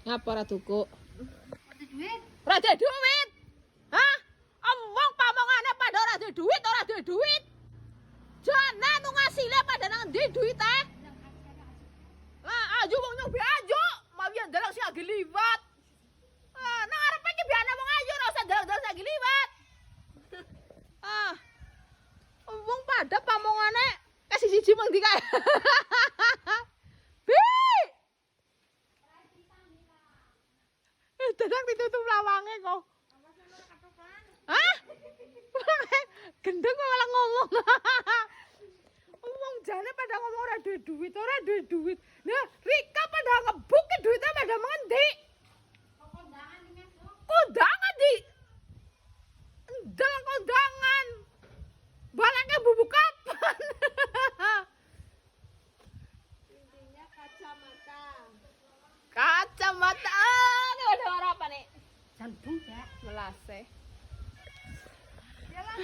Ngapa ora tuku? Ada duit. Ora duwe duit. Hah? Omong pamongane padha ora duwe duit, ora duwe duit. Jane nu ngasile padha nang ndi duite? Lah aja wong nyoba aja, mau yen ndelok sing lagi liwat. Ah, nang arepe iki biane wong ayu ora usah ndelok-ndelok lagi liwat. Ah. Wong padha pamongane kasih siji mung ndi kae. Bi. Dadang ditutup lawange kok. Hah? Gendeng kok malah ngomong. Wong jane pada ngomong ora duwe duit, ora duwe duit. Nah, Rika pada ngebuk ke duitnya pada mengendi? Kondangan di. Ndang kondangan. Balangnya bubuk kapan? Intinya kacamata. Kacamata. Ini ada orang apa nih? Jantung ya. Melase. Jalan.